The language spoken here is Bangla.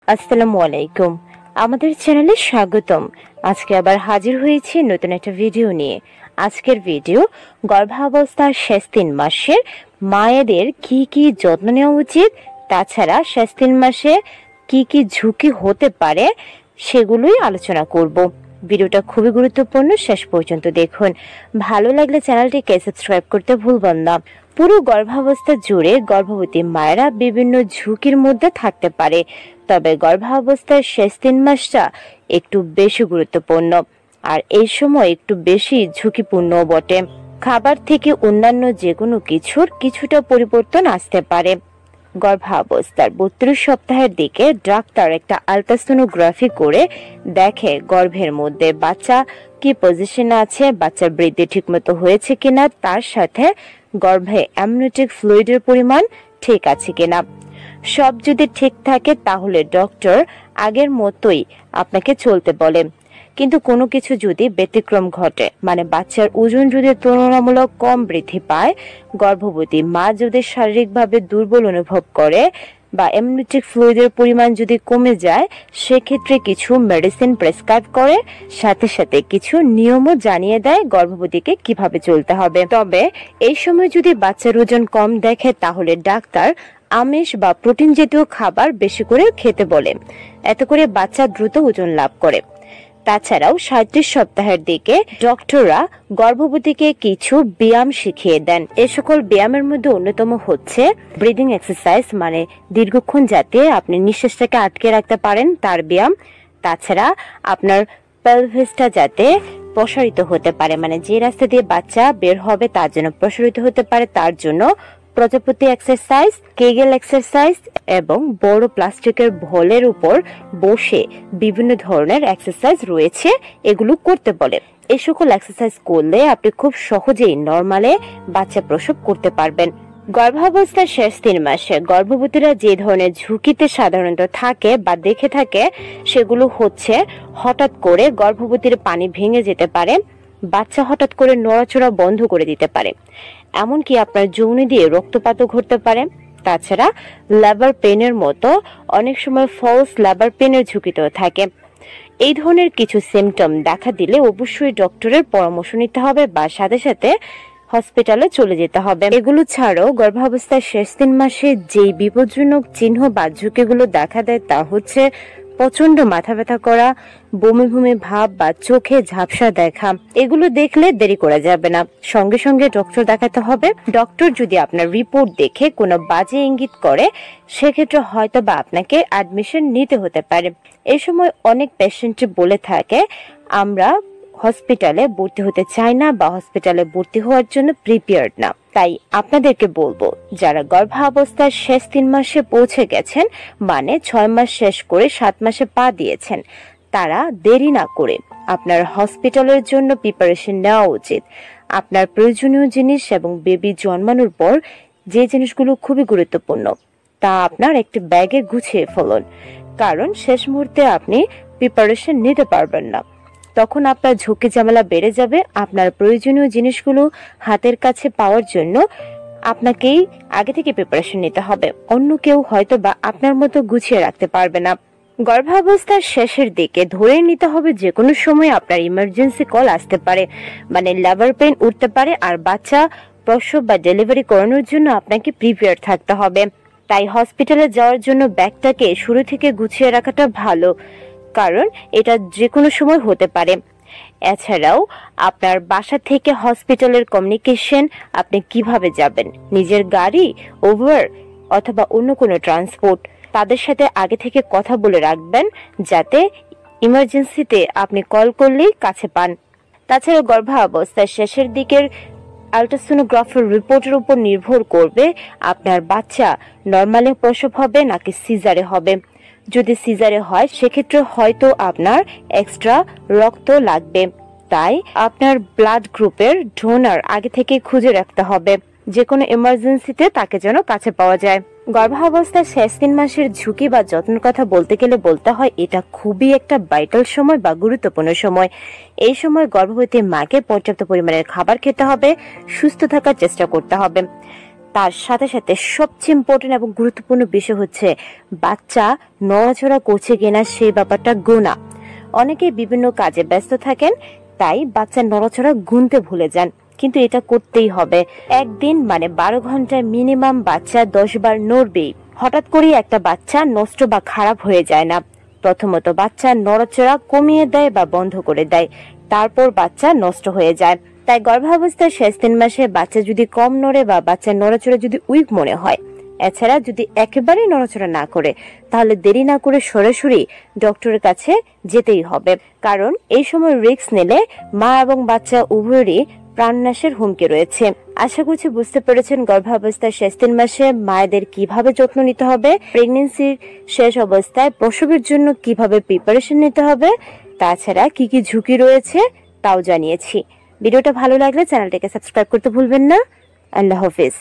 আসসালামু আলাইকুম। আমাদের চ্যানেলে স্বাগতম। আজকে আবার হাজির হয়েছি নতুন একটা ভিডিও নিয়ে। আজকের ভিডিও গর্ভাবস্থার শেষ 3 মাসের মায়েদের কি কি যত্ন নেওয়া উচিত, তাছাড়া শেষ 3 মাসে কি কি ঝুঁকি হতে পারে সেগুলোই আলোচনা করব। ভিডিওটা খুবই গুরুত্বপূর্ণ, শেষ পর্যন্ত দেখুন। ভালো লাগলে চ্যানেলটিকে সাবস্ক্রাইব করতে ভুলবেন না। পুরো গর্ভাবস্থা জুড়ে গর্ভবতী মায়েরা বিভিন্ন ঝুঁকির মধ্যে থাকতে পারে, তবে গর্ভাবস্থার শেষ 3 মাসটা একটু বেশি গুরুত্বপূর্ণ, আর এই সময় একটু বেশি ঝুঁকিপূর্ণ বটে। খাবার থেকে অন্যান্য যে কোনো কিছুর কিছুটা পরিবর্তন আসতে পারে। গর্ভাবস্থার 32 সপ্তাহের দিকে ডাক্তার একটা আলট্রাসোনোগ্রাফি করে দেখে গর্ভের মধ্যে বাচ্চা কি পজিশনে আছে, বাচ্চার বৃদ্ধি ঠিকমতো হয়েছে কিনা, তার সাথে গর্ভে অ্যামনিওটিক ফ্লুইডের পরিমাণ ঠিক আছে কিনা। সব যদি ঠিক থাকে তাহলে ডক্টর আগের মতোই আপনাকে চলতে বলে। কিন্তু কোনো কিছু যদি ব্যতিক্রম ঘটে, মানে বাচ্চার ওজন যদি তুলনামূলক কম বৃদ্ধি পায়, গর্ভবতী মা যদি শারীরিকভাবে দুর্বল অনুভব করে বা অ্যামনিওটিক ফ্লুইডের পরিমাণ যদি কমে যায়, সেক্ষেত্রে কিছু মেডিসিন প্রেসক্রাইব করে, সাথে সাথে কিছু নিয়মও জানিয়ে দেয় গর্ভবতীকে কিভাবে চলতে হবে। তবে এই সময় যদি বাচ্চার ওজন কম দেখে তাহলে ডাক্তার আমিষ বা প্রোটিন জাতীয় খাবার বেশি করে খেতে বলে, এতে করে বাচ্চা দ্রুত ওজন লাভ করে। তাছাড়াও 37 সপ্তাহের দিকে ডক্টররা গর্ভবতীকে কিছু ব্যায়াম শিখিয়ে দেন। এ সকল ব্যায়ামের মধ্যে অন্যতম হচ্ছে ব্রিদিং এক্সারসাইজ, মানে দীর্ঘক্ষণ যাতে আপনি নিঃশ্বাসটাকে আটকে রাখতে পারেন তার ব্যায়াম। তাছাড়া আপনার পেলভিসটা যাতে প্রসারিত হতে পারে, মানে যে রাস্তা দিয়ে বাচ্চা বের হবে তার জন্য প্রসারিত হতে পারে, তার জন্য প্রজাপতি এক্সারসাইজ, কেগেল এক্সারসাইজ এবং বড় প্লাস্টিকের ভলের উপর বসে বিভিন্ন ধরনের এক্সারসাইজ রয়েছে, এগুলো করতে বলে। এই সকল এক্সারসাইজ করলে আপনি খুব সহজেই নরমালে বাচ্চা প্রসব করতে পারবেন। গর্ভাবস্থার শেষ 3 মাসে গর্ভবতীরা যে ধরনের ঝুঁকিতে সাধারণত থাকে বা দেখে থাকে সেগুলো হচ্ছে, হঠাৎ করে গর্ভবতীর পানি ভেঙে যেতে পারে, বাচ্চা হঠাৎ করে নড়াচড়া বন্ধ করে দিতে পারে, এমনকি আপনার যৌনি দিয়ে রক্তপাতও ঘটতে পারে। তাছাড়া লেবার পেনের মতো অনেক সময় ফলস লেবার পেনের ঝুঁকিতেও থাকে। এই ধরনের কিছু সিমটম দেখা দিলে অবশ্যই ডক্টরের পরামর্শ নিতে হবে বা সাথে সাথে হসপিটালে চলে যেতে হবে। এগুলো ছাড়াও গর্ভাবস্থার শেষ 3 মাসে যেই বিপজ্জনক চিহ্ন বা ঝুঁকিগুলো দেখা দেয় তা হচ্ছে প্রচন্ড মাথা ব্যথা করা, বমি বমি ভাব বা চোখে ঝাপসা দেখা। এগুলো দেখলে দেরি করা যাবে না, সঙ্গে সঙ্গে ডক্টর দেখাতে হবে। ডক্টর যদি আপনার রিপোর্ট দেখে কোনো বাজে ইঙ্গিত করে, সেক্ষেত্রে হয়তো বা আপনাকে অ্যাডমিশন নিতে হতে পারে। এই সময় অনেক পেশেন্ট বলে থাকে আমরা হসপিটালে ভর্তি হতে চাই না বা হসপিটালে ভর্তি হওয়ার জন্য প্রিপেয়ার্ড না। তাই আপনাদেরকে বলবো, যারা গর্ভাবস্থার শেষ 3 মাসে পৌঁছে গেছেন, মানে 6 মাস শেষ করে 7 মাসে পা দিয়েছেন, তারা দেরি না করে আপনার হসপিটালের জন্য প্রিপারেশন নেওয়া উচিত। আপনার প্রয়োজনীয় জিনিস এবং বেবি জন্মানোর পর যে জিনিসগুলো খুবই গুরুত্বপূর্ণ তা আপনার একটি ব্যাগে গুছিয়ে ফেলুন, কারণ শেষ মুহূর্তে আপনি প্রিপারেশন নিতে পারবেন না। তখন আপনার ঝুঁকি ঝামেলা বেড়ে যাবে। আপনার প্রয়োজনীয় জিনিসগুলো হাতের কাছে পাওয়ার জন্য আপনাকেই আগে থেকে প্রিপারেশন নিতে হবে, অন্য কেউ হয়তো বা আপনার মতো গুছিয়ে রাখতে পারবে না। গর্ভাবস্থার শেষের দিকে ধরে নিতে হবে যে কোনো সময় আপনার ইমার্জেন্সি কল আসতে পারে, মানে লেবার পেন উঠতে পারে, আর বাচ্চা প্রসব বা ডেলিভারি করানোর জন্য আপনাকে প্রিপেয়ার থাকতে হবে। তাই হসপিটালে যাওয়ার জন্য ব্যাগটাকে শুরু থেকে গুছিয়ে রাখাটা ভালো, কারণ এটা যে কোনো সময় হতে পারে। এছাড়াও আপনার বাসা থেকে হসপিটালের কমিউনিকেশন, আপনি কিভাবে যাবেন, নিজের গাড়ি, উবার অথবা অন্য কোনো ট্রান্সপোর্ট, তাদের সাথে আগে থেকে কথা বলে রাখবেন যাতে ইমার্জেন্সিতে আপনি কল করলেই কাছে পান। তাছাড়া গর্ভাবস্থার শেষের দিকের আলট্রাসোনোগ্রাফির রিপোর্টের উপর নির্ভর করবে আপনার বাচ্চা নরমালে প্রসব হবে নাকি সিজারে হবে। যদি সিজারে হয় সেক্ষেত্রে হয়তো আপনার এক্সট্রা রক্ত লাগবে, তাই আপনার ব্লাড গ্রুপের ডোনার আগে থেকে খুঁজে রাখতে হবে, যে কোনো এমার্জেন্সিতে তাকে যেন কাছে পাওয়া যায়। গর্ভাবস্থার শেষ 3 মাসের ঝুঁকি বা যত্নের কথা বলতে গেলে বলতে হয় এটা খুবই একটা ভাইটাল সময় বা গুরুত্বপূর্ণ সময়। এই সময় গর্ভবতী মাকে পর্যাপ্ত পরিমাণের খাবার খেতে হবে, সুস্থ থাকার চেষ্টা করতে হবে। তার সাথে সাথে সবচেয়ে ইম্পর্টেন্ট এবং গুরুত্বপূর্ণ বিষয় হচ্ছে বাচ্চা নড়াচড়া করছে কিনা সেই ব্যাপারটা গোনা। অনেকে বিভিন্ন কাজে ব্যস্ত থাকেন, তাই বাচ্চা নড়াচড়া গুনতে ভুলে যান, কিন্তু এটা করতেই হবে। একদিন মানে 12 ঘন্টায় মিনিমাম বাচ্চা 10 বার নড়বেই। হঠাৎ করে একটা বাচ্চা নষ্ট বা খারাপ হয়ে যায় না। প্রথমত বাচ্চা নড়াচড়া কমিয়ে দেয় বা বন্ধ করে দেয়, তারপর বাচ্চা নষ্ট হয়ে যায়। তাই গর্ভাবস্থার শেষ 3 মাসে বাচ্চা যদি কম নড়ে বা বাচ্চার নড়াচড়া যদি উইক মনে হয়, এছাড়া যদি একেবারেই নড়াচড়া না করে, তাহলে দেরি না করে সরাসরি ডক্টরের কাছে যেতেই হবে। কারণ এই সময় রিস্ক নিলে মা এবং বাচ্চা উভয়েরই প্রাণনাশের হুমকি রয়েছে। আশা করছি বুঝতে পেরেছেন গর্ভাবস্থার শেষ 3 মাসে মায়েদের কিভাবে যত্ন নিতে হবে, প্রেগন্যান্সির শেষ অবস্থায় প্রসবের জন্য কিভাবে প্রিপারেশন নিতে হবে, তাছাড়া কি কি ঝুঁকি রয়েছে তাও জানিয়েছি। ভিডিওটা ভালো লাগলে চ্যানেলটাকে সাবস্ক্রাইব করতে ভুলবেন না। আল্লাহ হাফেজ।